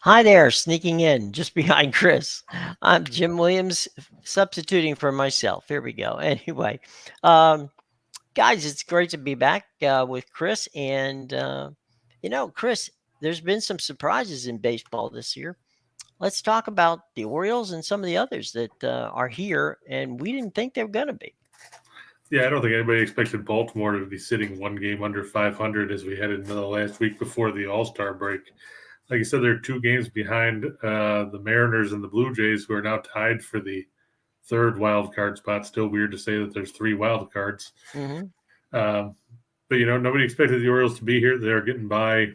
Hi there, sneaking in just behind Chris. I'm Jim Williams, substituting for myself. Here we go. Anyway, um, guys, it's great to be back with Chris. And, Chris, there's been some surprises in baseball this year. Let's talk about the Orioles and some of the others that are here, and we didn't think they were going to be. Yeah, I don't think anybody expected Baltimore to be sitting one game under 500 as we headed into the last week before the All-Star break. Like you said, they're 2 games behind the Mariners and the Blue Jays, who are now tied for the third wild card spot. Still weird to say that there's 3 wild cards. Mm-hmm. Um, but, nobody expected the Orioles to be here. They're getting by,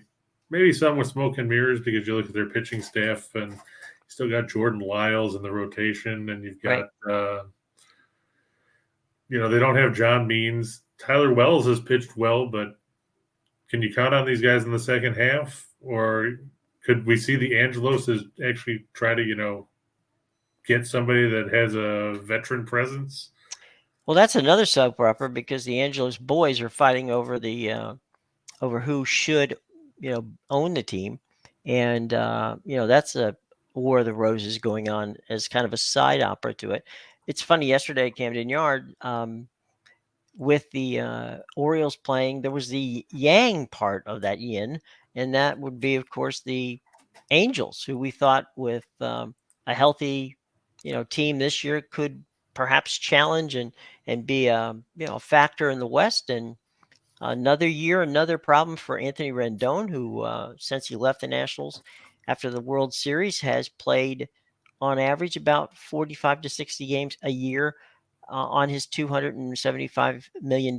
maybe some with smoke and mirrors because you look at their pitching staff and you still got Jordan Lyles in the rotation, and you've Right. got they don't have John Means. Tyler Wells has pitched well, but can you count on these guys in the second half? Or could we see the Angelos actually try to, get somebody that has a veteran presence? Well, that's another soap opera because the Angeles boys are fighting over over who should, own the team. And, that's a War of the Roses going on as kind of a side opera to it. It's funny, yesterday at Camden Yard, with the Orioles playing, there was the yang part of that yin, and that would be, of course, the Angels, who we thought with a healthy, team this year could perhaps challenge and be a factor in the West. And another year, another problem for Anthony Rendon, who, since he left the Nationals after the World Series, has played on average about 45 to 60 games a year on his $275 million,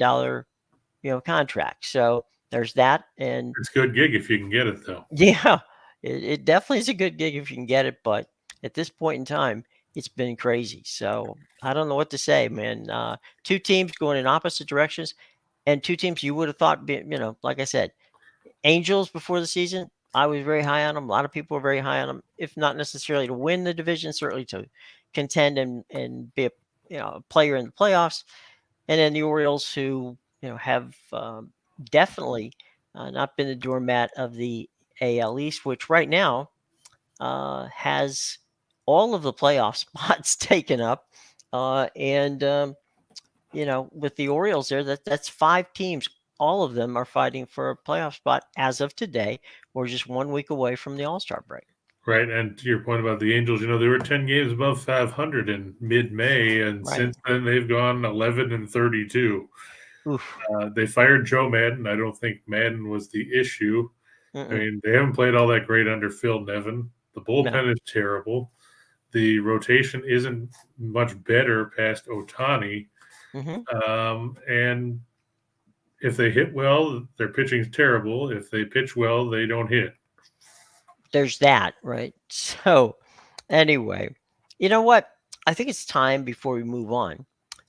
contract. So there's that. And It's a good gig if you can get it, though. yeah, it definitely is a good gig if you can get it. But at this point in time, it's been crazy. So I don't know what to say, man. Two teams going in opposite directions, and two teams you would have thought, like I said, Angels before the season, I was very high on them. A lot of people were very high on them, if not necessarily to win the division, certainly to contend and be a player in the playoffs. And then the Orioles, who have definitely not been the doormat of the AL East, which right now has all of the playoff spots taken up, and with the Orioles there, that's 5 teams. All of them are fighting for a playoff spot as of today. We're just 1 week away from the All-Star break. Right. And to your point about the Angels, they were 10 games above 500 in mid May. And Right. since then, they've gone 11-32. Oof. They fired Joe Madden. I don't think Madden was the issue. I Mm-mm. mean, they haven't played all that great under Phil Nevin. The No. bullpen is terrible. The rotation isn't much better past Otani. Mm-hmm. And if they hit well, their pitching's terrible. If they pitch well, they don't hit. There's that, right? So, anyway, you know what? I think it's time before we move on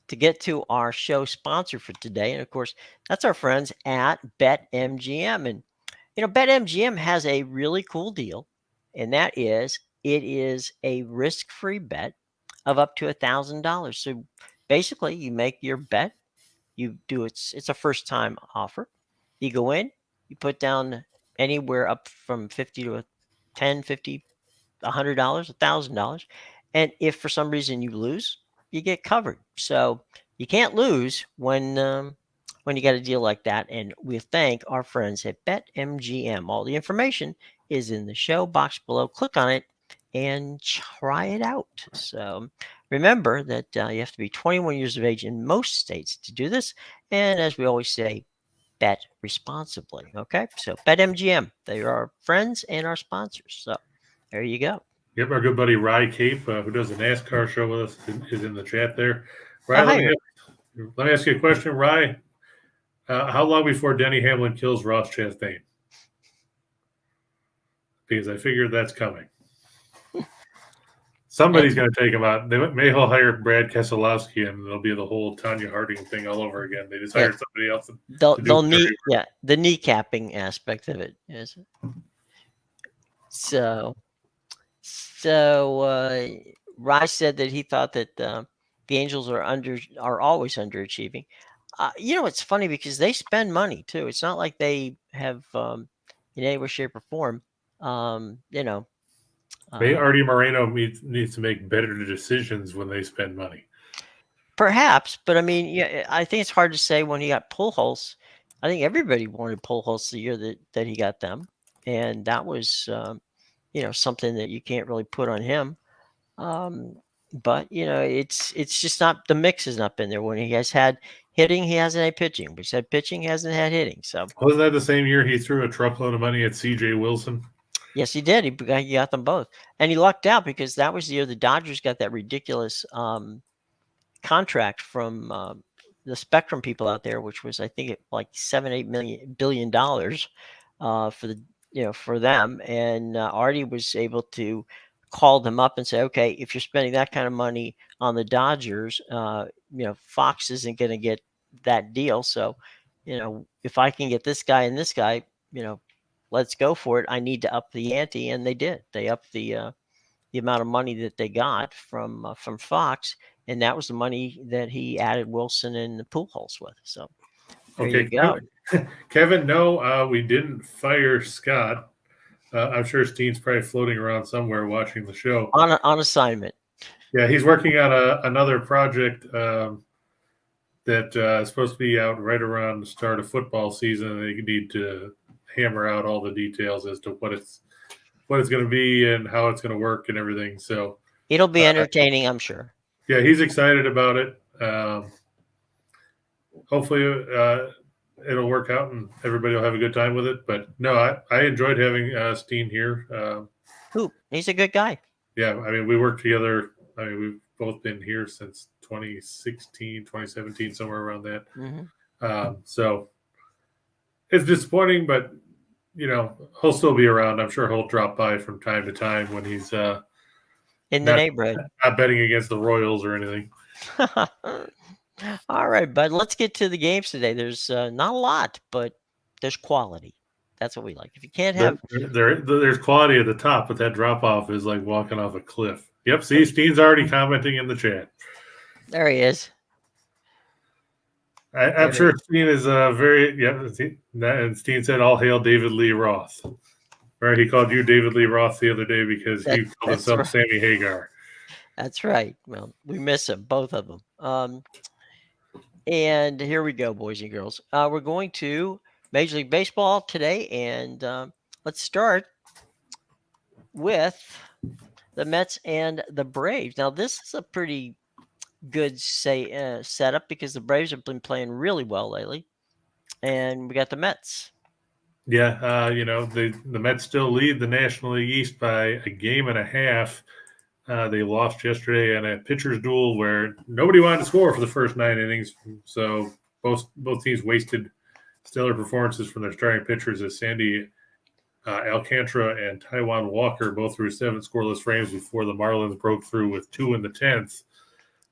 to get to our show sponsor for today. And of course, that's our friends at BetMGM. And BetMGM has a really cool deal, and that is it is a risk-free bet of up to $1,000. So basically, you make your bet, you do it's a first-time offer. You go in, you put down anywhere up from 50 to 10, 50, $100, $1,000, and if for some reason you lose, you get covered. So you can't lose when you got a deal like that. And we thank our friends at BetMGM. All the information is in the show box below. Click on it and try it out. So remember that you have to be 21 years of age in most states to do this. And as we always say, bet responsibly. Okay, so BetMGM, they are our friends and our sponsors. So there you go. Yep, our good buddy Rye Cape, who does the NASCAR show with us, is in the chat there. Oh, Rye, hi. let me ask you a question. Rye, how long before Denny Hamlin kills Ross Chastain? Because I figure that's coming. Somebody's going to take him out. They may hire Brad Keselowski, and it'll be the whole Tanya Harding thing all over again. They just hired somebody else to do it. The kneecapping aspect of it is so. Rice said that he thought that the Angels are always underachieving. It's funny because they spend money too. It's not like they have in any way, shape, or form, Maybe Uh, Artie Moreno needs to make better decisions when they spend money. Perhaps, but I mean, yeah, I think it's hard to say when he got Pujols. I think everybody wanted Pujols the year that he got them, and that was something that you can't really put on him. Um, but it's just not the mix has not been there when he has had hitting, he hasn't had pitching. When he's had pitching, he hasn't had hitting. So Wasn't that the same year he threw a truckload of money at C.J. Wilson? yes, he did. He got them both, and he lucked out because that was the year the Dodgers got that ridiculous contract from the Spectrum people out there, which was I think like 7-8 billion dollars for the for them, and Artie was able to call them up and say, okay, if you're spending that kind of money on the Dodgers, Fox isn't going to get that deal. So, if I can get this guy and this guy, let's go for it. I need to up the ante, and they did. They upped the amount of money that they got from Fox, and that was the money that he added Wilson and the Pujols with. So there you Okay, go. Kevin. No, we didn't fire Scott. I'm sure Steen's probably floating around somewhere watching the show. On assignment. Yeah, he's working on another project that is supposed to be out right around the start of football season. They need to hammer out all the details as to what it's going to be and how it's going to work and everything. So It'll be entertaining, I'm sure. yeah, he's excited about it. Hopefully, it'll work out and everybody will have a good time with it. But no, I enjoyed having Steen here. He's a good guy. Yeah, I mean, we worked together. I mean, we've both been here since 2016, 2017, somewhere around that. Mm-hmm. So it's disappointing, but he'll still be around. I'm sure he'll drop by from time to time when he's in the neighborhood. Not betting against the Royals or anything. All right, bud. Let's get to the games today. There's not a lot, but there's quality. That's what we like. If you can't have there's quality at the top, but that drop off is like walking off a cliff. Yep. See, Steen's already commenting in the chat. There he is. I'm sure Steen is very and Steen said, "All hail David Lee Roth." Right? He called you David Lee Roth the other day because you called himself right. Sammy Hagar. That's right. Well, we miss him, both of them. And here we go, boys and girls. We're going to Major League Baseball today, and let's start with the Mets and the Braves. Now, this is a pretty good setup because the Braves have been playing really well lately, and we got the Mets. Yeah, the Mets still lead the National League East by a game and a half. They lost yesterday in a pitcher's duel where nobody wanted to score for the first 9 innings. So both teams wasted stellar performances from their starting pitchers as Sandy Alcantara and Taijuan Walker both threw 7 scoreless frames before the Marlins broke through with 2 in the 10th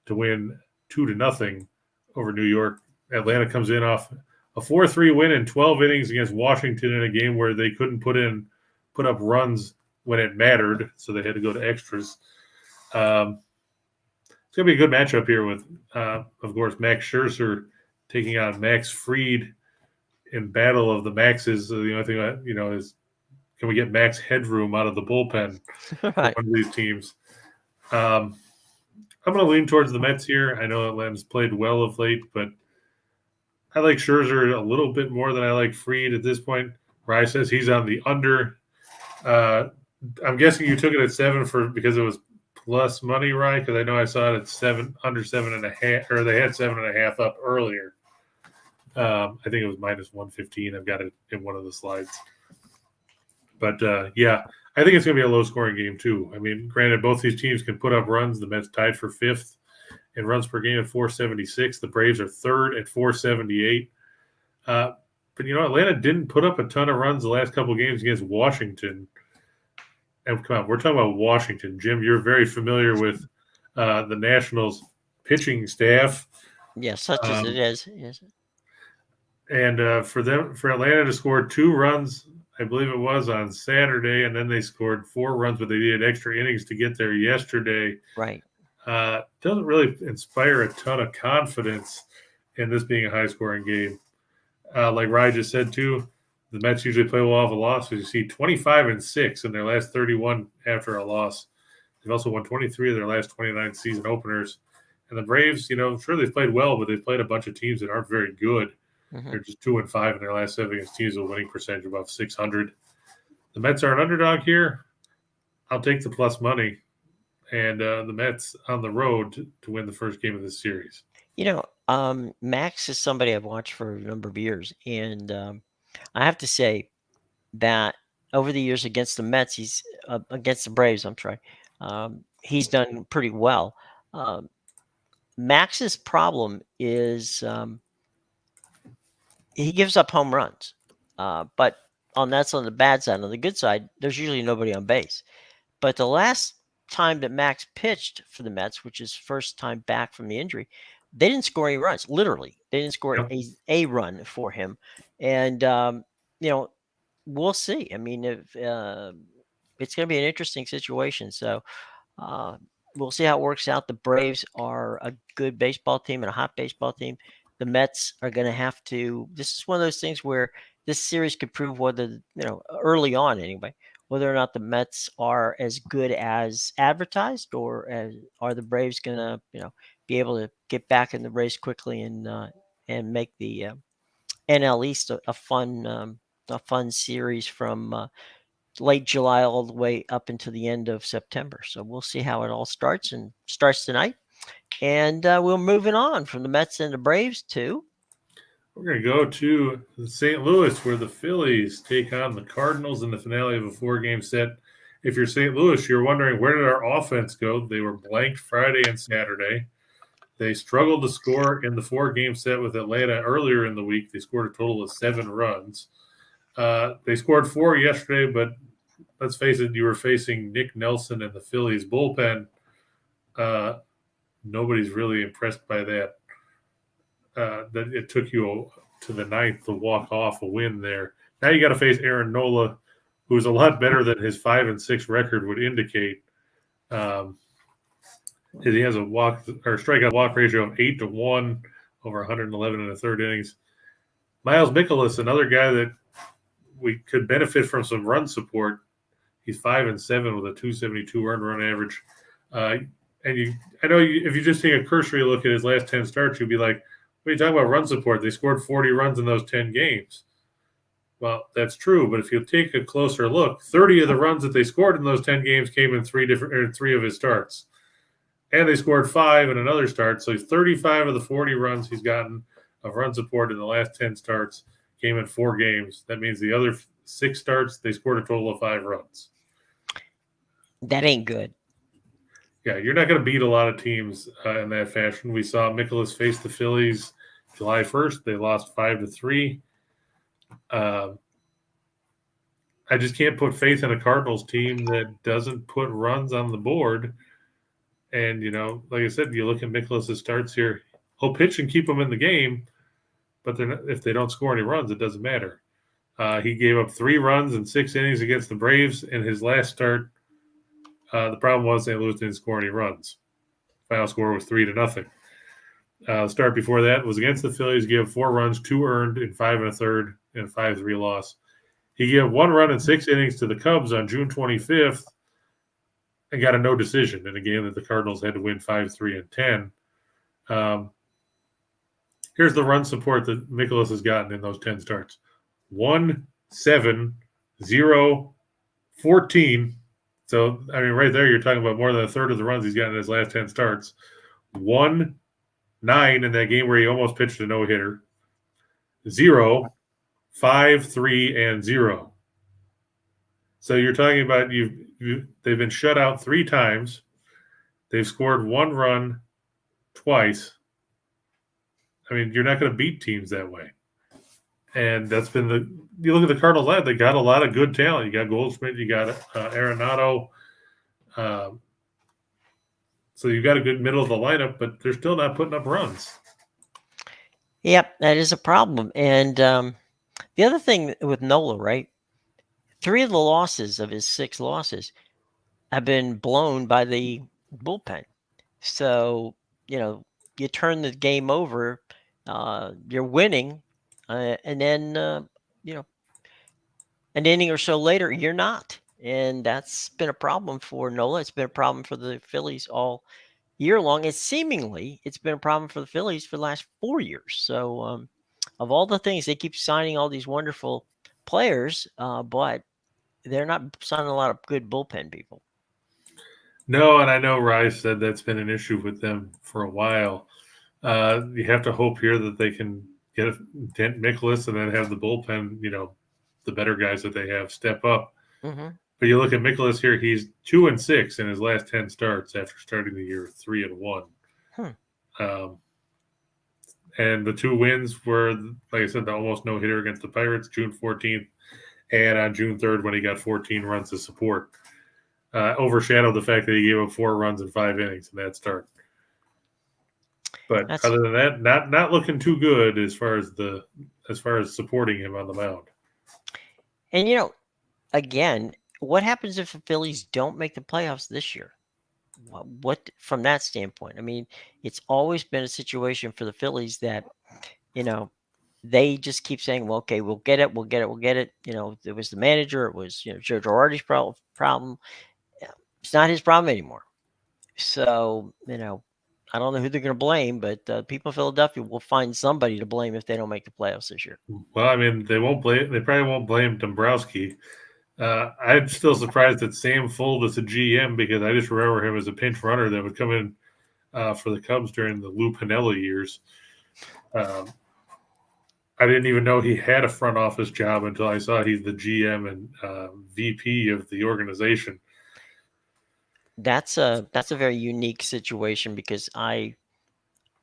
to win 2-0 over New York. Atlanta comes in off a 4-3 win in 12 innings against Washington in a game where they couldn't put up runs when it mattered, so they had to go to extras. It's going to be a good matchup here with, of course, Max Scherzer taking on Max Fried in battle of the Maxes. So the only thing is, can we get max headroom out of the bullpen for one of these teams? I'm going to lean towards the Mets here. I know Atlanta's played well of late, but I like Scherzer a little bit more than I like Fried at this point. Rye says he's on the under. I'm guessing you took it at 7 because it was plus money, right? Because I know I saw it at 7, under 7.5, or they had 7.5 up earlier. I think it was minus 115. I've got it in one of the slides. But yeah, I think it's going to be a low-scoring game too. I mean, granted, both these teams can put up runs. The Mets tied for 5th in runs per game at 476. The Braves are 3rd at 478. But Atlanta didn't put up a ton of runs the last couple of games against Washington. And come on, we're talking about Washington. Jim, you're very familiar with the Nationals pitching staff. Yes, such as it is. Yes. And for Atlanta to score 2 runs, I believe it was on Saturday, and then they scored 4 runs, but they needed extra innings to get there yesterday. Right. Doesn't really inspire a ton of confidence in this being a high-scoring game. Like Rye just said, too, The Mets usually play well off a loss. You see 25-6 in their last 31 after a loss. They've also won 23 of their last 29 season openers. And the Braves, sure they've played well, but they've played a bunch of teams that aren't very good. Mm-hmm. They're just 2-5 in their last 7 against teams with a winning percentage above 600. The Mets are an underdog here. I'll take the plus money, and the Mets on the road to win the first game of this series. Max is somebody I've watched for a number of years, and I have to say that over the years against the Mets, he's against the Braves. I'm sorry, he's done pretty well. Um, Max's problem is he gives up home runs, but that's on the bad side. On the good side, there's usually nobody on base. But the last time that Max pitched for the Mets, which is first time back from the injury, they didn't score any runs. Literally, they didn't score Yep. a run for him. And we'll see. I mean, if it's going to be an interesting situation. So uh, we'll see how it works out. The Braves are a good baseball team and a hot baseball team. The Mets are going to have to. This is one of those things where this series could prove whether, early on anyway, whether or not the Mets are as good as advertised, or are the Braves going to, be able to get back in the race quickly and make the NL East a fun series from late July all the way up into the end of September. So we'll see how it all starts, and starts tonight. And we're moving on from the Mets and the Braves to. We're going to go to St. Louis, where the Phillies take on the Cardinals in the finale of a 4-game set. If you're St. Louis, you're wondering, where did our offense go? They were blanked Friday and Saturday. They struggled to score in the 4-game set with Atlanta earlier in the week. They scored a total of 7 runs. They scored 4 yesterday, but let's face it, you were facing Nick Nelson and the Phillies bullpen. Nobody's really impressed by that. That it took you to the 9th to walk off a win there. Now you got to face Aaron Nola, who's a lot better than his 5-6 record would indicate. He has a strikeout walk ratio of 8-1 over 111 and a third innings. Miles Mikolas, another guy that we could benefit from some run support. He's 5-7 with a 272 earned run average. I know if you just take a cursory look at his last 10 starts, you'd be like, what are you talking about run support? They scored 40 runs in those 10 games. Well, that's true, but if you take a closer look, 30 of the runs that they scored in those 10 games came in 3 of his starts. And they scored 5 in another start. So 35 of the 40 runs he's gotten of run support in the last 10 starts came in 4 games. That means the other 6 starts, they scored a total of 5 runs. That ain't good. Yeah, you're not going to beat a lot of teams in that fashion. We saw Mikolas face the Phillies July 1st. They lost 5-3. I just can't put faith in a Cardinals team that doesn't put runs on the board. And, like I said, you look at Mikolas' starts here. He'll pitch and keep them in the game, but if they don't score any runs, it doesn't matter. He gave up 3 runs in 6 innings against the Braves in his last start. The problem was St. Louis didn't score any runs. Final score was 3-0. The start before that was against the Phillies. He gave 4 runs, 2 earned in 5 1/3, and 5-3 loss. He gave 1 run in 6 innings to the Cubs on June 25th and got a no decision in a game that the Cardinals had to win 5-3 and 10. Here's the run support that Mikolas has gotten in those 10 starts: 1, 7, 0, 14. So, I mean, right there, you're talking about more than a third of the runs he's gotten in his last 10 starts. 1, 9 in that game where he almost pitched a no-hitter. 0, 5, 3, and 0. So you're talking about they've been shut out 3 times. They've scored 1 run twice. I mean, you're not going to beat teams that way. And that's been you look at the Cardinals lineup, they got a lot of good talent. You got Goldschmidt, you got Arenado. So you've got a good middle of the lineup, but they're still not putting up runs. Yep, that is a problem. And the other thing with Nola, right? 3 of the losses of his 6 losses have been blown by the bullpen. So, you turn the game over, you're winning, and then, an inning or so later, you're not. And that's been a problem for Nola. It's been a problem for the Phillies all year long. And seemingly, it's been a problem for the Phillies for the last 4 years. So, of all the things, they keep signing all these wonderful players, but they're not signing a lot of good bullpen people. No, and I know Rice said that's been an issue with them for a while. You have to hope here that they can get Dent Nicholas and then have the bullpen, the better guys that they have step up. Mm-hmm. But you look at Nicholas here; he's 2-6 in his last 10 starts after starting the year 3-1. Hmm. Um, and the two wins were, like I said, the almost no hitter against the Pirates, June 14th, and on June 3rd when he got 14 runs of support. Overshadowed the fact that he gave up 4 runs in 5 innings in that start. But That's other than that, not looking too good as far as supporting him on the mound. and again, what happens if the Phillies don't make the playoffs this year? What from that standpoint? I mean, it's always been a situation for the Phillies that you know they just keep saying, "Well, okay, we'll get it, we'll get it, we'll get it." It was the manager, it was Joe Girardi's problem. It's not his problem anymore. So I don't know who they're going to blame, but people in Philadelphia will find somebody to blame if they don't make the playoffs this year. Well, I mean, they won't blame. They probably won't blame Dombrowski. I'm still surprised that Sam Fuld is a GM because I just remember him as a pinch runner that would come in for the Cubs during the Lou Piniella years. Um, I didn't even know he had a front office job until I saw he's the GM and VP of the organization. That's a very unique situation because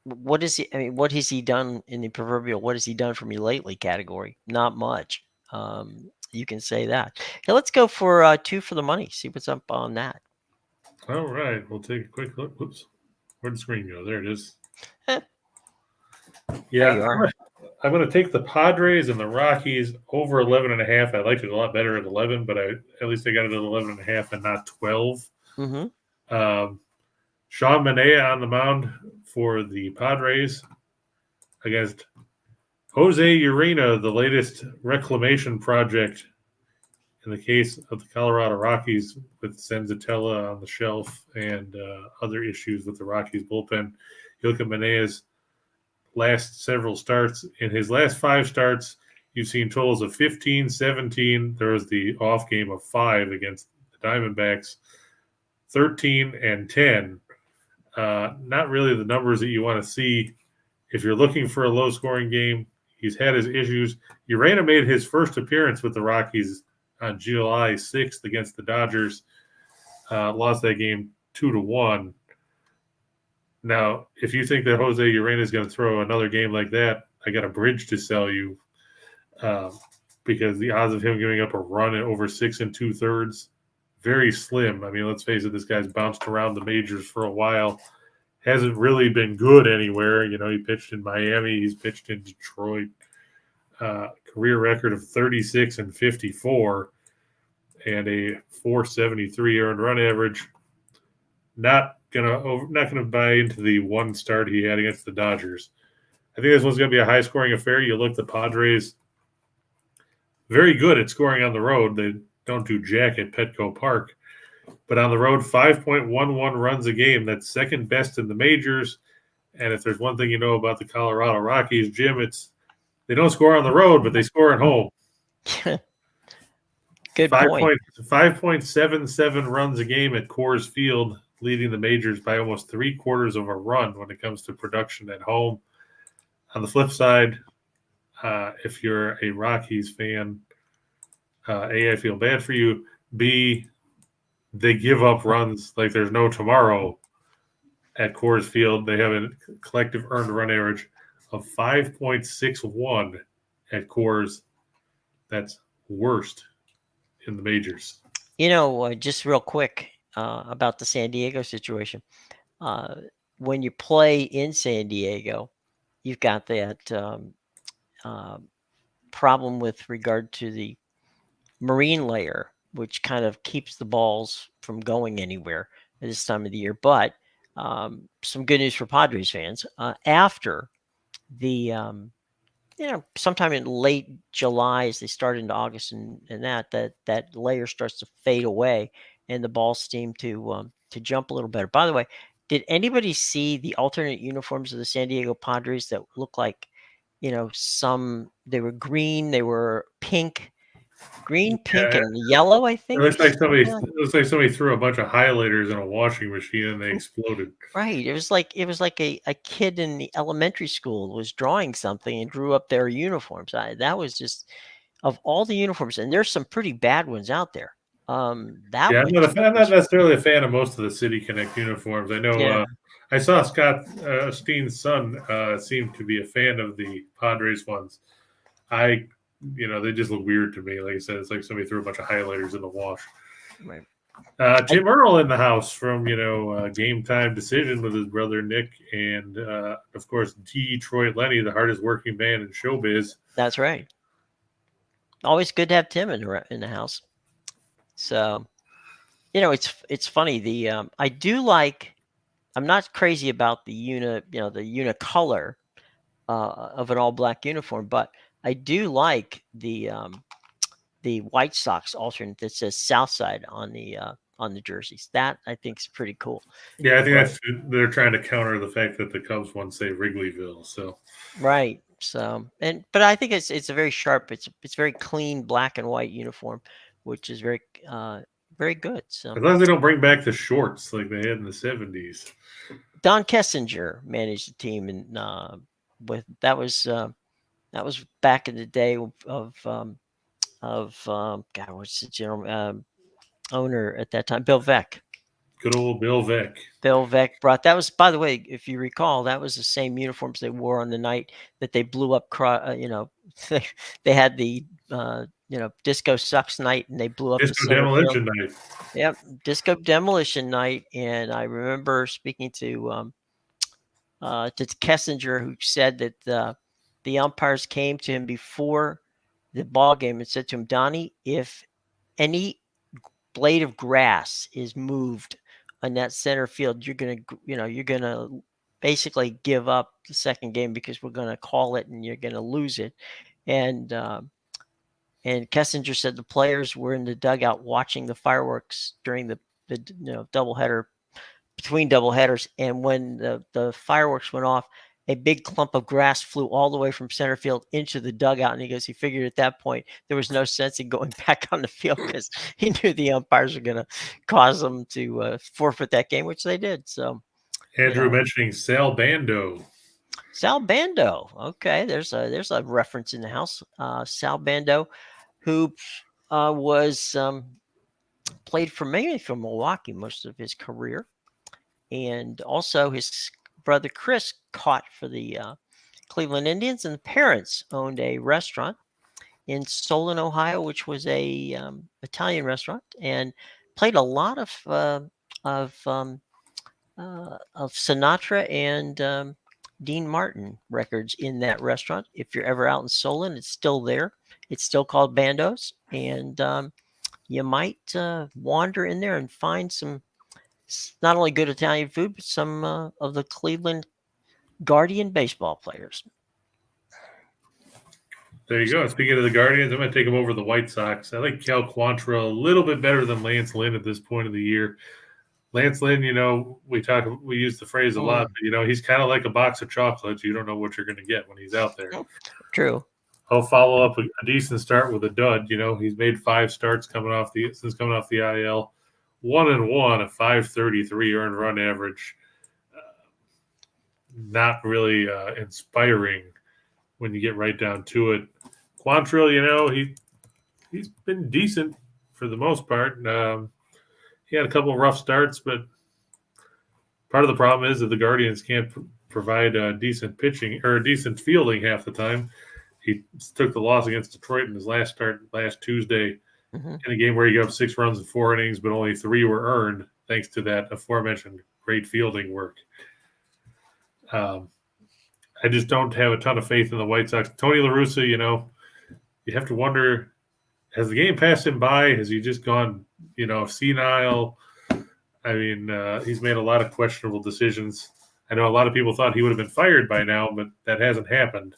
what is he? I mean, what has he done in the proverbial "what has he done for me lately" category? Not much. You can say that. Yeah, let's go for 2 for the money. See what's up on that. All right, we'll take a quick look. Whoops, where'd the screen go? There it is. There Yeah, you are. I'm going to take the Padres and the Rockies over 11.5. I liked it a lot better at 11, but at least I got it at 11.5 and not 12. Mm-hmm. Sean Manaea on the mound for the Padres against Jose Urena, the latest reclamation project in the case of the Colorado Rockies with Senzatella on the shelf and other issues with the Rockies bullpen. You look at Manaea's last several starts. In his last 5 starts, you've seen totals of 15, 17. There was the off game of 5 against the Diamondbacks, 13 and 10. Not really the numbers that you want to see if you're looking for a low-scoring game. He's had his issues. Urena made his first appearance with the Rockies on July 6th against the Dodgers. Lost that game 2-1. Now, if you think that Jose Urena is going to throw another game like that, I got a bridge to sell you because the odds of him giving up a run at over 6 2/3 very slim. I mean, let's face it, this guy's bounced around the majors for a while. Hasn't really been good anywhere. He pitched in Miami. He's pitched in Detroit. Career record of 36 and 54 and a 473 earned run average. Not gonna buy into the one start he had against the Dodgers. I think this one's gonna be a high scoring affair. You look at the Padres, very good at scoring on the road. They don't do jack at Petco Park, but on the road, 5.11 runs a game. That's second best in the majors. And if there's one thing you know about the Colorado Rockies, Jim, it's they don't score on the road, but they score at home. Good point. 5.77 runs a game at Coors Field, leading the majors by almost 3/4 of a run when it comes to production at home. On the flip side, if you're a Rockies fan, A, I feel bad for you. B, they give up runs like there's no tomorrow at Coors Field. They have a collective earned run average of 5.61 at Coors. That's worst in the majors. Just real quick about the San Diego situation. When you play in San Diego, you've got that problem with regard to the marine layer, which kind of keeps the balls from going anywhere at this time of the year. But some good news for Padres fans. After the sometime in late July as they start into August and that layer starts to fade away and the balls seem to jump a little better. By the way, did anybody see the alternate uniforms of the San Diego Padres that look like, some they were green, they were green, pink, Yeah, and yellow, I it think. looks like Something like somebody threw a bunch of highlighters in a washing machine and they exploded. right. It was like a kid in the elementary school was drawing something and drew up their uniforms. That was just of all the uniforms, and there's some pretty bad ones out there. That Yeah, was I'm not was necessarily a fan of most of the City Connect uniforms. I know yeah, I saw Scott Steen's son seemed to be a fan of the Padres ones. I, they just look weird to me. Like I said, it's like somebody threw a bunch of highlighters in the wash. right. I Tim Earl in the house from Game Time Decision with his brother Nick and of course Detroit Lenny, the hardest working man in showbiz. That's right. Always good to have Tim in the house. So it's funny. I do like. I'm not crazy about the unicolor of an all black uniform, but I do like the White Sox alternate that says Southside on the jerseys. That I think is pretty cool. Yeah, I think But they're trying to counter the fact that the Cubs once say Wrigleyville. So right. So but I think it's a very sharp. It's very clean black and white uniform, which is very good. So as long as they don't bring back the shorts like they had in the '70s. Don Kessinger managed the team, and with that was back in the day of God, what's the general owner at that time? Bill Veck. Good old Bill Vick. Bill Veck brought that was, by the way, if you recall, that was the same uniforms they wore on the night that they blew up. They, they had the disco sucks night, and they blew up the Disco center field. Demolition Night. Yep, disco demolition night, and I remember speaking to Kessinger, who said that the umpires came to him before the ball game and said to him, Donnie, if any blade of grass is moved on that center field, you're gonna basically give up the second game because we're gonna call it and you're gonna lose it. And and Kessinger said the players were in the dugout watching the fireworks during the doubleheader between double headers, and when the fireworks went off, a big clump of grass flew all the way from center field into the dugout. And he goes, he figured at that point there was no sense in going back on the field because he knew the umpires were going to cause them to forfeit that game, which they did. So, Andrew mentioning Sal Bando. Sal Bando. Okay, there's a reference in the house. Sal Bando, who was played for mainly for Milwaukee most of his career. And also his brother Chris caught for the Cleveland Indians, and the parents owned a restaurant in Solon, Ohio, which was a Italian restaurant, and played a lot of of Sinatra and Dean Martin records in that restaurant. If you're ever out in Solon, it's still there. It's still called Bando's, and you might wander in there and find some not only good Italian food, but some of the Cleveland Guardian baseball players. There you go. Speaking of the Guardians, I'm going to take them over the White Sox. I like Cal Quantrill a little bit better than Lance Lynn at this point of the year. Lance Lynn, we use the phrase a lot, but he's kind of like a box of chocolates. You don't know what you're going to get when he's out there. True. He'll follow up a decent start with a dud. He's made 5 starts since coming off the IL. 1-1, a 5.33 earned run average. Not really inspiring when you get right down to it. Quantrill, he's been decent for the most part. He had a couple of rough starts, but part of the problem is that the Guardians can't provide decent pitching or decent fielding half the time. He took the loss against Detroit in his last start last Tuesday in a game where he gave up 6 runs in 4 innings, but only 3 were earned thanks to that aforementioned great fielding work. I just don't have a ton of faith in the White Sox. Tony La Russa, you have to wonder, has the game passed him by? Has he just gone, senile? I mean, he's made a lot of questionable decisions. I know a lot of people thought he would have been fired by now, but that hasn't happened.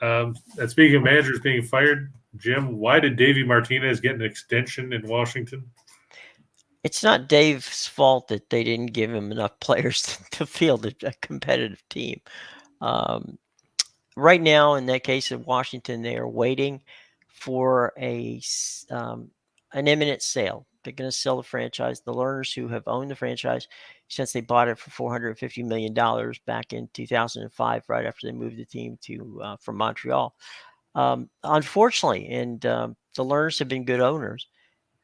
And speaking of managers being fired, Jim, why did Davey Martinez get an extension in Washington? It's not Dave's fault that they didn't give him enough players to field a competitive team. Um, right now, in that case of Washington, they are waiting for an imminent sale. They're going to sell the franchise. The Learners, who have owned the franchise since they bought it for $450 million back in 2005, right after they moved the team to from Montreal. Unfortunately, and the Learners have been good owners.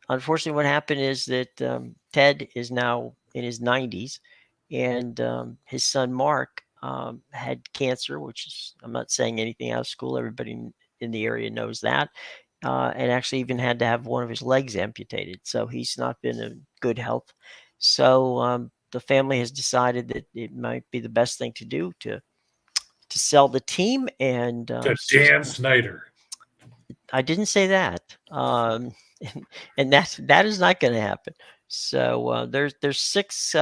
Unfortunately, what happened is that Ted is now in his 90s, and his son Mark had cancer, which is, I'm not saying anything out of school. Everybody in the area knows that, and actually even had to have one of his legs amputated. So he's not been in good health. So the family has decided that it might be the best thing to do to sell the team. And To Dan Snyder. I didn't say that, and that is not going to happen. So there's six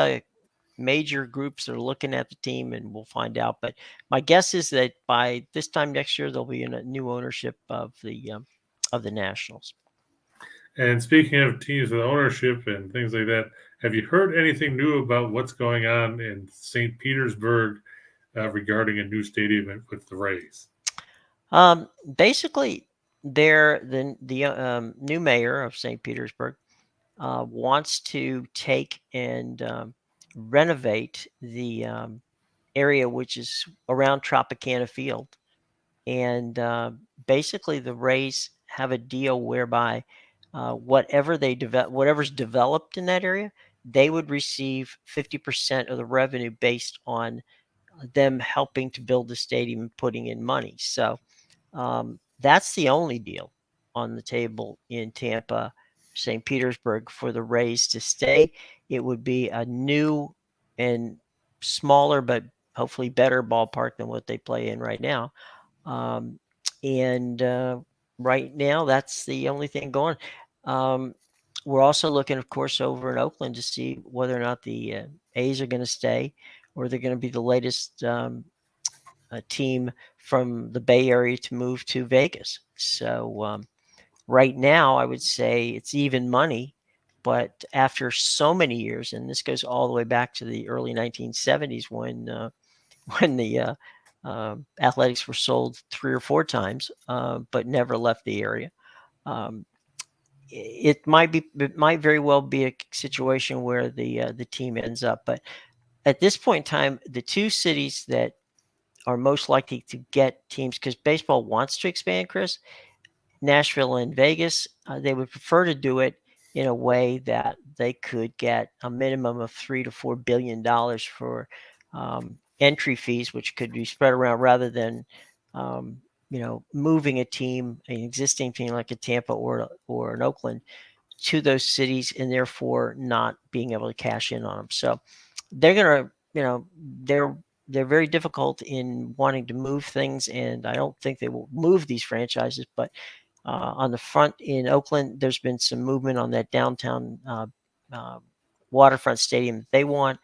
major groups that are looking at the team, and we'll find out. But my guess is that by this time next year, there'll be a new ownership of the Nationals. And speaking of teams with ownership and things like that, have you heard anything new about what's going on in St. Petersburg regarding a new stadium with the Rays? Basically, the new mayor of St. Petersburg wants to take and renovate the area which is around Tropicana Field, and basically the Rays have a deal whereby whatever's developed in that area, they would receive 50% of the revenue based on them helping to build the stadium and putting in money. So that's the only deal on the table in Tampa, St. Petersburg for the Rays to stay. It would be a new and smaller, but hopefully better ballpark than what they play in right now. Um, and right now, that's the only thing going. We're also looking, of course, over in Oakland to see whether or not the A's are going to stay, or they're going to be the latest team from the Bay Area to move to Vegas. So right now, I would say it's even money. But after so many years, and this goes all the way back to the early 1970s when the Athletics were sold 3 or 4 times, but never left the area. Um, it might very well be a situation where the team ends up. But at this point in time, the two cities that are most likely to get teams, because baseball wants to expand, Chris, Nashville and Vegas, they would prefer to do it in a way that they could get a minimum of $3 to $4 billion for entry fees, which could be spread around rather than moving a team, an existing team like a Tampa or an Oakland, to those cities, and therefore not being able to cash in on them. So they're gonna, they're very difficult in wanting to move things, and I don't think they will move these franchises. But on the front in Oakland, there's been some movement on that downtown waterfront stadium that they want.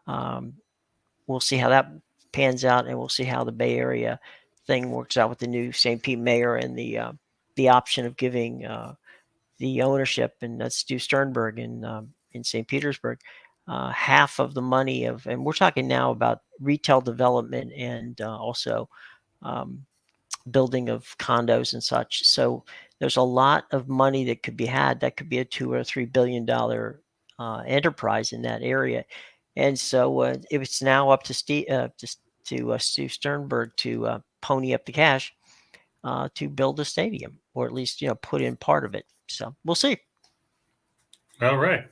We'll see how that pans out, and we'll see how the Bay Area thing works out with the new St. Pete mayor and the option of giving the ownership, and that's Stu Sternberg in St. Petersburg, half of the money and we're talking now about retail development and also um, building of condos and such. So there's a lot of money that could be had. That could be a $2 or $3 billion enterprise in that area. And so it's now up to Stu Sternberg to pony up the cash to build a stadium, or at least put in part of it. So we'll see. All right.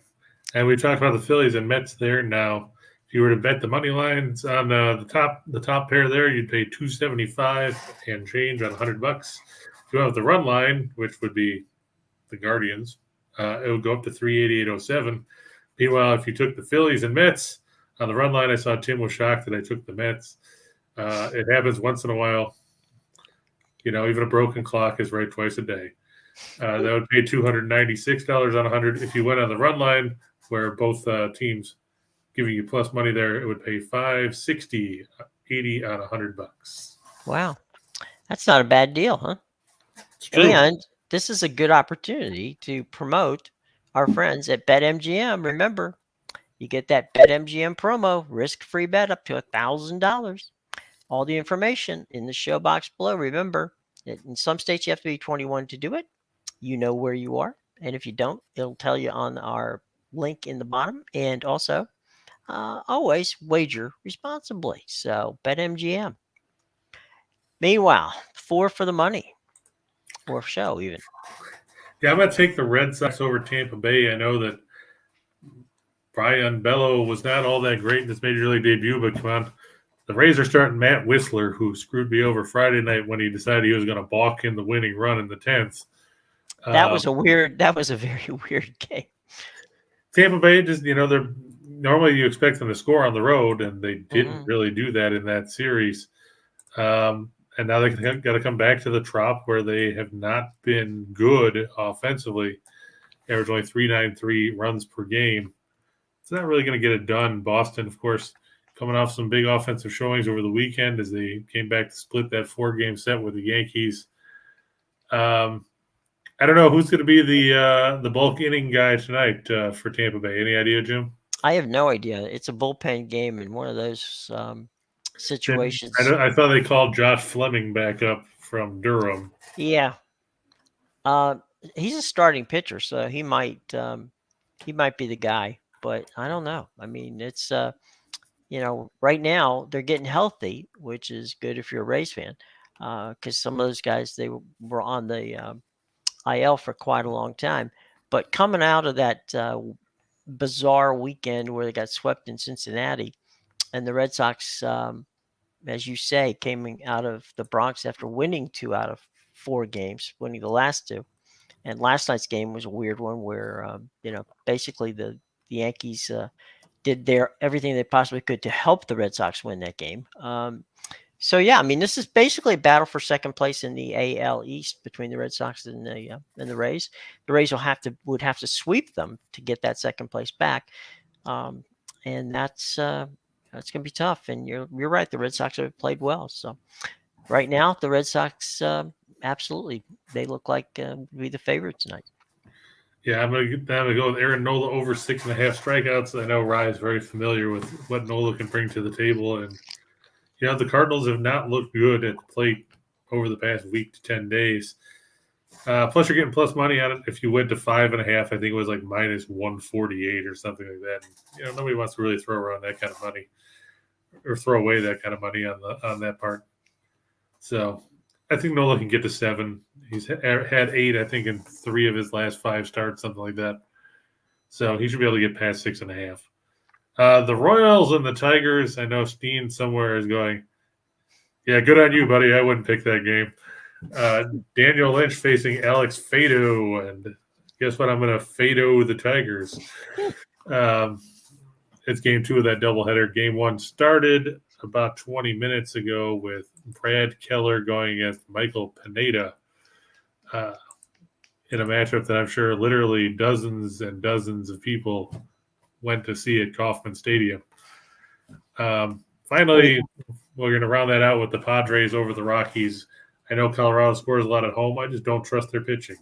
And we talked about the Phillies and Mets there. Now, if you were to bet the money lines on the top pair there, you'd pay $275 and change on $100. If you went with the run line, which would be the Guardians, it would go up to 388.07. Meanwhile, if you took the Phillies and Mets on the run line, I saw Tim was shocked that I took the Mets. It happens once in a while. Even a broken clock is right twice a day. That would pay $296 on 100. If you went on the run line, where both teams giving you plus money there, it would pay $560.80 on $100. Wow. That's not a bad deal, huh? It's true. And this is a good opportunity to promote our friends at BetMGM. Remember, you get that BetMGM promo, risk-free bet up to $1,000. All the information in the show box below. Remember, in some states you have to be 21 to do it. You know where you are, and if you don't, it'll tell you on our link in the bottom. And also, always wager responsibly. So BetMGM. Meanwhile, four for the money, or show even. Yeah, I'm going to take the Red Sox over Tampa Bay. I know that Brian Bello was not all that great in his major league debut, but come on. The Rays are starting Matt Whistler, who screwed me over Friday night when he decided he was going to balk in the winning run in the 10th. That was a weird. That was a very weird game. Tampa Bay just, they're normally you expect them to score on the road, and they didn't Mm-hmm. really do that in that series. And now they got to come back to the Trop where they have not been good offensively. Average only 3.93 runs per game. It's not really going to get it done. Boston, of course, coming off some big offensive showings over the weekend as they came back to split that 4-game set with the Yankees. I don't know who's going to be the bulk inning guy tonight for Tampa Bay. Any idea, Jim? I have no idea. It's a bullpen game in one of those situations. I thought they called Josh Fleming back up from Durham. Yeah, uh, he's a starting pitcher, so he might be the guy. But I don't know. I mean, it's right now they're getting healthy, which is good if you're a Rays fan, because some of those guys they were on the IL for quite a long time. But coming out of that bizarre weekend where they got swept in Cincinnati, and the Red Sox, as you say, came out of the Bronx after winning 2 out of 4 games, winning the last two. And last night's game was a weird one where, basically the Yankees did their everything they possibly could to help the Red Sox win that game. So yeah, I mean, this is basically a battle for second place in the AL East between the Red Sox and the Rays. The Rays would have to sweep them to get that second place back, um, and that's going to be tough. And you're right, the Red Sox have played well. So right now, the Red Sox absolutely they look like be the favorite tonight. Yeah, I'm gonna go with Aaron Nola over 6.5 strikeouts. I know Rye is very familiar with what Nola can bring to the table, and the Cardinals have not looked good at the plate over the past week to 10 days. Plus, you're getting plus money on it if you went to 5.5. I think it was like minus 148 or something like that. And, nobody wants to really throw around that kind of money or throw away that kind of money on that part. So I think Nola can get to 7. He's had 8, I think, in 3 of his last 5 starts, something like that. So he should be able to get past 6.5. The Royals and the Tigers, I know Steen somewhere is going, yeah, good on you, buddy. I wouldn't pick that game. Daniel Lynch facing Alex Fado, and guess what? I'm going to Fado the Tigers. It's game 2 of that doubleheader. Game 1 started about 20 minutes ago with Brad Keller going against Michael Pineda in a matchup that I'm sure literally dozens and dozens of people went to see at Kauffman Stadium. Finally, we're going to round that out with the Padres over the Rockies. I know Colorado scores a lot at home. I just don't trust their pitching.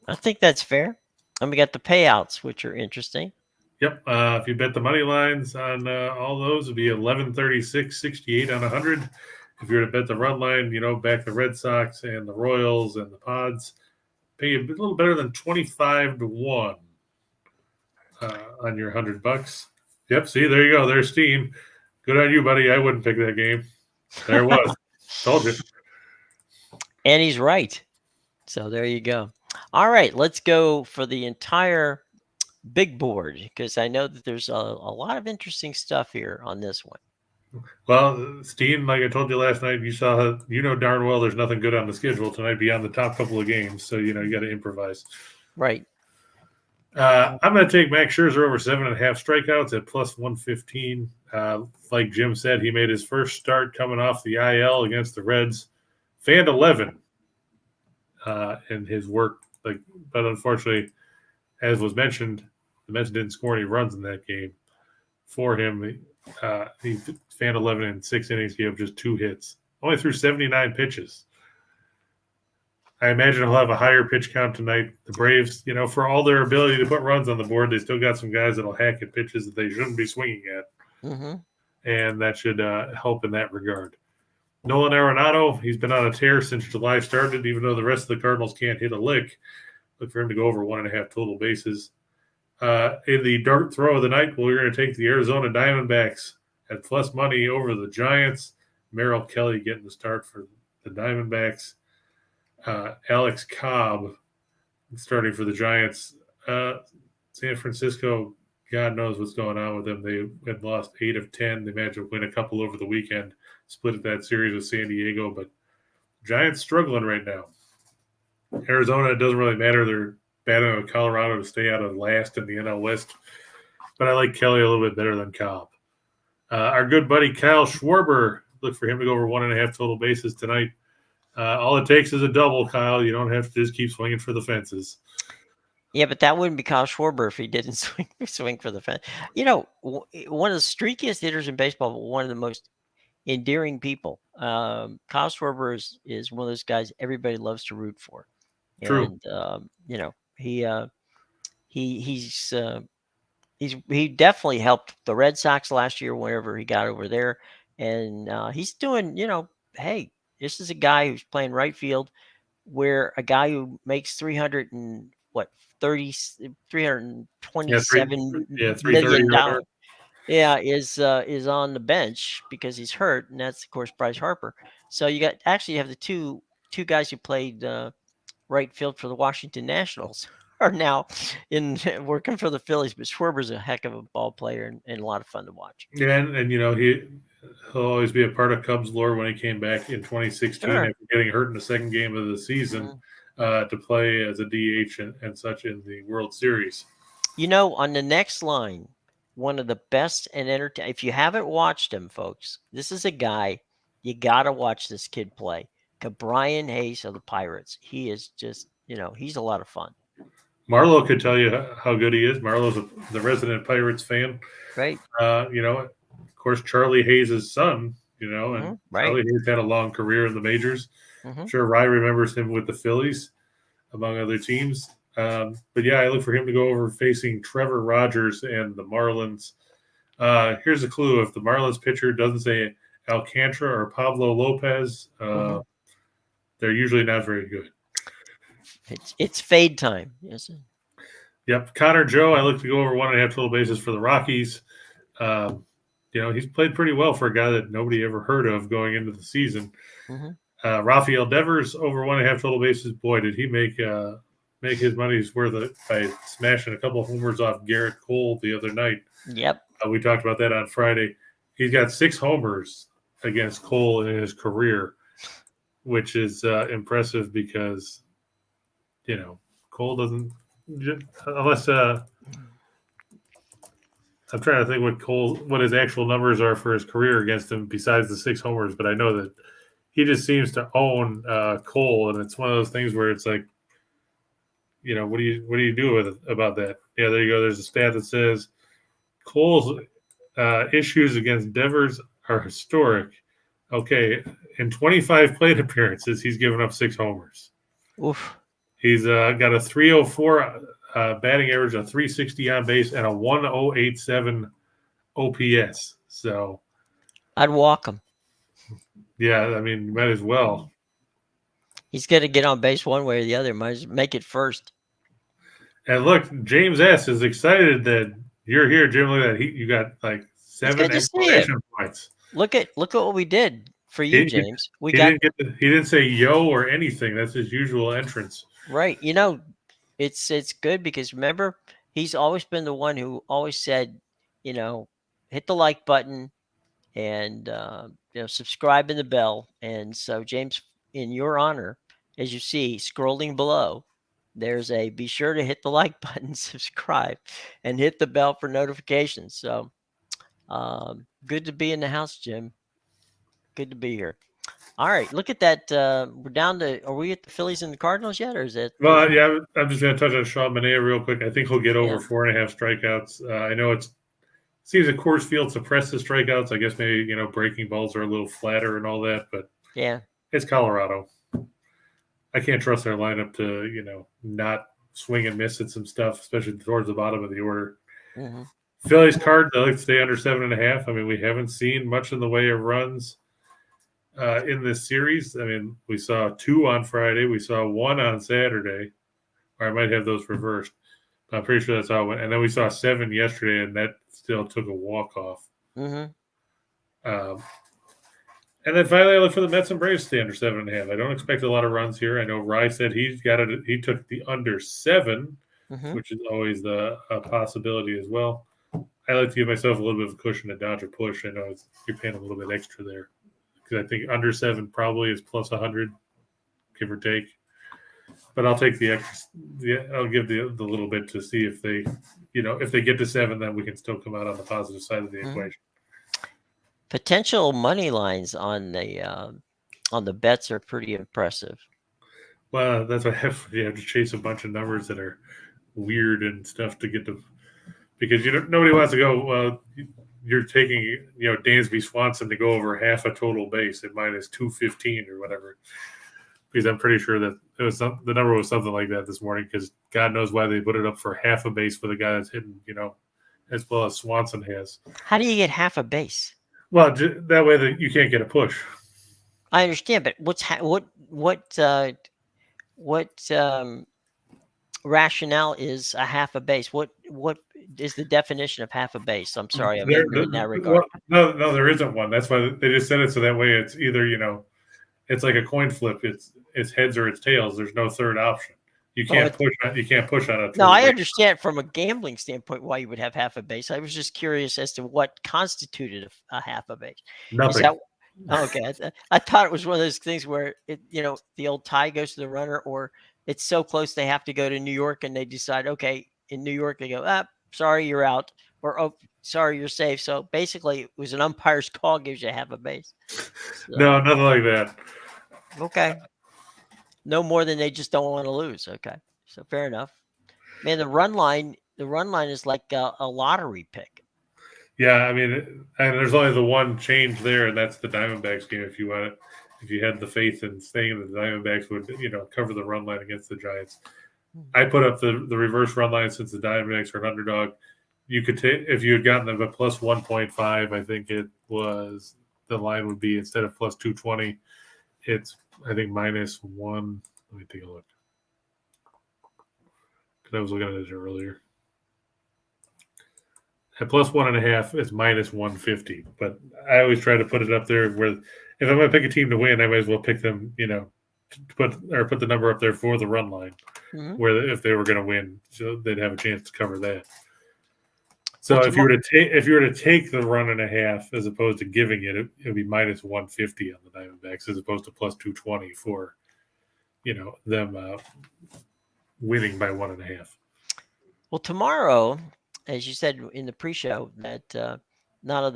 I think that's fair. And we got the payouts, which are interesting. Yep. If you bet the money lines on all those, it'd be 11.36, 68 on 100. If you were to bet the run line, back the Red Sox and the Royals and the Pods, pay you a little better than 25 to 1 on your $100. Yep. See, there you go. There's Steen. Good on you, buddy. I wouldn't pick that game. There it was. Told you. And he's right. So there you go. All right, let's go for the entire big board because I know that there's a lot of interesting stuff here on this one. Well, Steen, like I told you last night, you know darn well there's nothing good on the schedule tonight beyond the top couple of games. So, you got to improvise. Right. I'm going to take Max Scherzer over 7.5 strikeouts at plus 115. Like Jim said, he made his first start coming off the IL against the Reds. Fanned 11 in his work. But unfortunately, as was mentioned, the Mets didn't score any runs in that game. For him, he fanned 11 in 6 innings. He had just 2 hits. only threw 79 pitches. I imagine he'll have a higher pitch count tonight. The Braves, for all their ability to put runs on the board, they still got some guys that'll hack at pitches that they shouldn't be swinging at. Mm-hmm. And that should help in that regard. Nolan Arenado, he's been on a tear since July started, even though the rest of the Cardinals can't hit a lick. Look for him to go over 1.5 total bases. In the dart throw of the night, we're going to take the Arizona Diamondbacks at plus money over the Giants. Merrill Kelly getting the start for the Diamondbacks. Alex Cobb starting for the Giants. San Francisco, God knows what's going on with them. They had lost 8 of 10. They managed to win a couple over the weekend, split that series with San Diego, but Giants struggling right now. Arizona, it doesn't really matter. They're battling with Colorado to stay out of last in the NL West, but I like Kelly a little bit better than Cobb. Our good buddy Kyle Schwarber, look for him to go over 1.5 total bases tonight. All it takes is a double, Kyle. You don't have to just keep swinging for the fences. Yeah, but that wouldn't be Kyle Schwarber if he didn't swing for the fence. One of the streakiest hitters in baseball, but one of the most endearing people. Kyle Schwarber is one of those guys everybody loves to root for. True. And he definitely helped the Red Sox last year whenever he got over there, and he's doing. Hey, this is a guy who's playing right field, where a guy who makes 327 million dollars. Yeah, is on the bench because he's hurt, and that's of course Bryce Harper. So you have the two guys who played right field for the Washington Nationals are now working for the Phillies. But Schwarber's a heck of a ball player and a lot of fun to watch. Yeah, and he'll always be a part of Cubs lore when he came back in 2016 after getting hurt in the second game of the season to play as a DH and such in the World Series. On the next line, one of the best and entertaining. If you haven't watched him, folks, this is a guy you got to watch this kid play. Brian Hayes of the Pirates. He is just, he's a lot of fun. Marlo could tell you how good he is. Marlo's the resident Pirates fan. Right. Of course, Charlie Hayes' son, and Charlie Hayes had a long career in the majors. I'm sure Rye remembers him with the Phillies, among other teams. But yeah, I look for him to go over facing Trevor Rogers and the Marlins. Here's a clue. If the Marlins pitcher doesn't say Alcantara or Pablo Lopez, they're usually not very good. It's fade time. Yes. Yep. Connor Joe, I look to go over 1.5 total bases for the Rockies. He's played pretty well for a guy that nobody ever heard of going into the season. Rafael Devers over 1.5 total bases. Boy, did he make his money's worth by smashing a couple of homers off Garrett Cole the other night. Yep. We talked about that on Friday. He's got 6 homers against Cole in his career, which is impressive because, Cole doesn't – unless I'm trying to think what his actual numbers are for his career against him besides the 6 homers, but I know that he just seems to own Cole, and it's one of those things where it's like, what do you do about that? Yeah, there you go. There's a stat that says Cole's issues against Devers are historic. Okay, in 25 plate appearances, he's given up 6 homers. Oof. He's got a 304 batting average, a 360 on base, and a 1087 OPS. So I'd walk him. Yeah, I mean, might as well. He's going to get on base one way or the other. Might as well make it first. And look, James S. is excited that you're here, Jim. Look at that. You got like 7 exclamation points. Look at what we did for you, James. He didn't say yo or anything. That's his usual entrance. Right. It's good because remember, he's always been the one who always said, hit the like button and subscribe in the bell. And so, James, in your honor, as you see scrolling below, there's a be sure to hit the like button, subscribe, and hit the bell for notifications. So good to be in the house, Jim. Good to be here. All right, look at that. We're down to. Are we at the Phillies and the Cardinals yet, or is it? Well, yeah, I'm just going to touch on Sean Manaea real quick. I think he'll get over 4.5 strikeouts. I know it seems that Coors Field suppressed the strikeouts. I guess maybe breaking balls are a little flatter and all that, but Yeah. It's Colorado. I can't trust their lineup to not swing and miss at some stuff, especially towards the bottom of the order. Hmm. Phillies card, they like to stay under 7.5. I mean, we haven't seen much in the way of runs in this series. I mean, we saw 2 on Friday, we saw 1 on Saturday, or I might have those reversed. But I'm pretty sure that's how it went. And then we saw 7 yesterday, and that still took a walk off. Hmm. Um, and then finally, I look for the Mets and Braves to stay under 7.5. I don't expect a lot of runs here. I know Rye said he's got it. He took the under 7, Hmm. which is always a possibility as well. I like to give myself a little bit of a cushion to dodge a push. I know you're paying a little bit extra there because I think under 7 probably is plus 100, give or take. But I'll take the extra. I'll give the little bit to see if they, if they get to 7, then we can still come out on the positive side of the Hmm. equation. Potential money lines on the bets are pretty impressive. Well, that's what you have to chase a bunch of numbers that are weird and stuff to get to because nobody wants to go. Well, you're taking Dansby Swanson to go over half a total base at minus 215 or whatever. Because I'm pretty sure that the number was something like that this morning. Because God knows why they put it up for half a base for the guy that's hitting as well as Swanson has. How do you get half a base? Well, that way that you can't get a push. I understand, but what rationale is a half a base? What is the definition of half a base? I'm sorry, I'm ignorant in that regard. Well, no, there isn't one. That's why they just said it so that way it's either it's like a coin flip. It's heads or it's tails. There's no third option. You Oh, can't push on. You can't push on a no, total I base. understand from a gambling standpoint why you would have half a base. I was just curious as to what constituted a half a base. Is Nothing. that okay? I thought it was one of those things where the old tie goes to the runner, or it's so close they have to go to New York and they decide, okay, in New York they go, sorry, you're out, or oh, sorry, you're safe. So basically, it was an umpire's call gives you half a base. No, So nothing like that. okay, no more than they just don't want to lose. Okay, so fair enough. Man, the run line is like a lottery pick. Yeah, I mean, and there's only the one change there, and that's the Diamondbacks game. If you had the faith in saying that the Diamondbacks would, cover the run line against the Giants, I put up the reverse run line since the Diamondbacks are an underdog. You could take if you had gotten them at plus 1.5. I think it was the line would be instead of plus 220. It's I think minus one. Let me take a look. Because I was looking at it earlier. At plus 1.5, it's minus 150. But I always try to put it up there where if I'm going to pick a team to win, I might as well pick them. To put the number up there for the run line, Mm-hmm. where if they were going to win, so they'd have a chance to cover that. So Well, if you were to take the 1.5 as opposed to giving it, it would be minus 150 on the Diamondbacks as opposed to plus 220 for them winning by 1.5. well, tomorrow, as you said in the pre-show, that not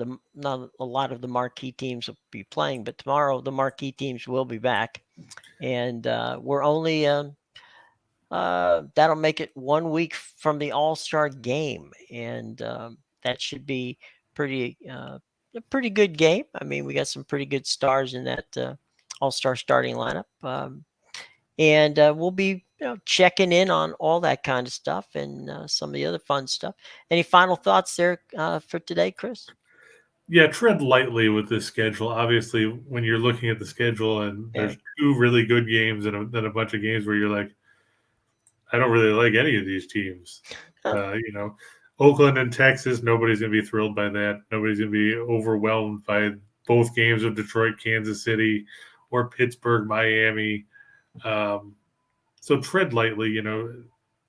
a lot of the marquee teams will be playing, but tomorrow the marquee teams will be back, and we're only that'll make it 1 week from the All-Star game, and that should be pretty a pretty good game. I mean, we got some pretty good stars in that All-Star starting lineup, and we'll be checking in on all that kind of stuff and some of the other fun stuff. Any final thoughts there for today, Chris? Yeah, tread lightly with this schedule. Obviously, when you're looking at the schedule and Yeah. there's 2 really good games and then a bunch of games where you're like, I don't really like any of these teams. Oakland and Texas, nobody's going to be thrilled by that. Nobody's going to be overwhelmed by both games of Detroit, Kansas City, or Pittsburgh, Miami. So tread lightly,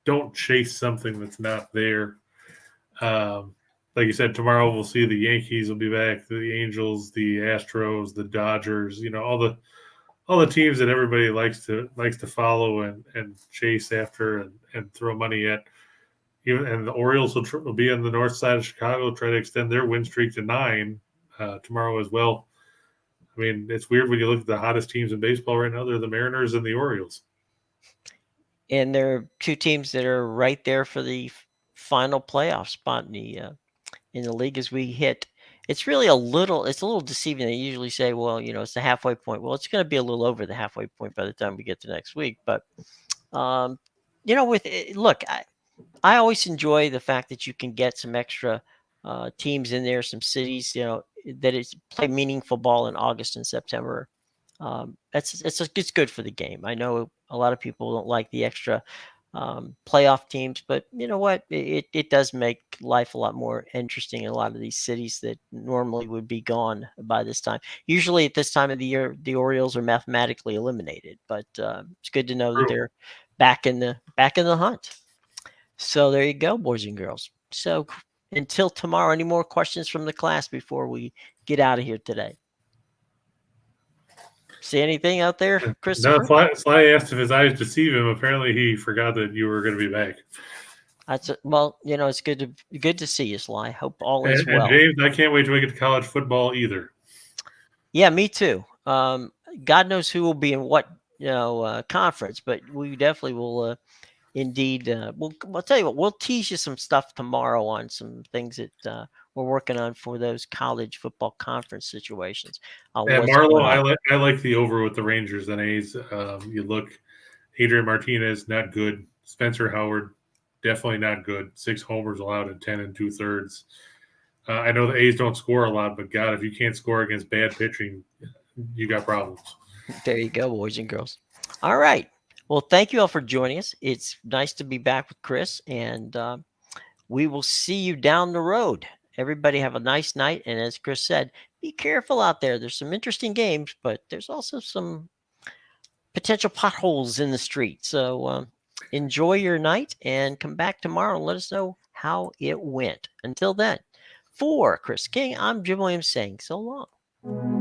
don't chase something that's not there. Like you said, tomorrow we'll see the Yankees will be back, the Angels, the Astros, the Dodgers, all the teams that everybody likes to follow and chase after and throw money at. And the Orioles will be on the north side of Chicago, try to extend their win streak to 9 tomorrow as well. I mean, it's weird when you look at the hottest teams in baseball right now. They're the Mariners and the Orioles. And there are two teams that are right there for the final playoff spot in the league as we hit it's really a little. It's a little deceiving. They usually say, well, it's the halfway point. Well, it's going to be a little over the halfway point by the time we get to next week. But um, look, I always enjoy the fact that you can get some extra teams in there, some cities, that is play meaningful ball in August and September. It's good for the game. I know a lot of people don't like the extra playoff teams, but you know what? It does make life a lot more interesting in a lot of these cities that normally would be gone by this time. Usually at this time of the year, the Orioles are mathematically eliminated, but it's good to know that True. they're back in the hunt. So there you go, boys and girls. So until tomorrow, any more questions from the class before we get out of here today? See anything out there, No, Christopher? Sly asked if his eyes deceive him. Apparently, he forgot that you were going to be back. Well, it's good to see you, Sly. Hope all is And well. James, I can't wait till we get to college football either. Yeah, me too. God knows who will be in what conference, but we definitely will. Indeed, I'll tell you what. We'll tease you some stuff tomorrow on some things that we're working on for those college football conference situations. And What's going Marlo, on? I like the over with the Rangers and A's. You look, Adrian Martinez not good. Spencer Howard definitely not good. 6 homers allowed in 10 and 2/3. I know the A's don't score a lot, but God, if you can't score against bad pitching, you got problems. There you go, boys and girls. All right. Well, thank you all for joining us. It's nice to be back with Chris, and we will see you down the road. Everybody have a nice night. And as Chris said, be careful out there. There's some interesting games, but there's also some potential potholes in the street. So enjoy your night and come back tomorrow and let us know how it went. Until then, for Chris King, I'm Jim Williams saying so long.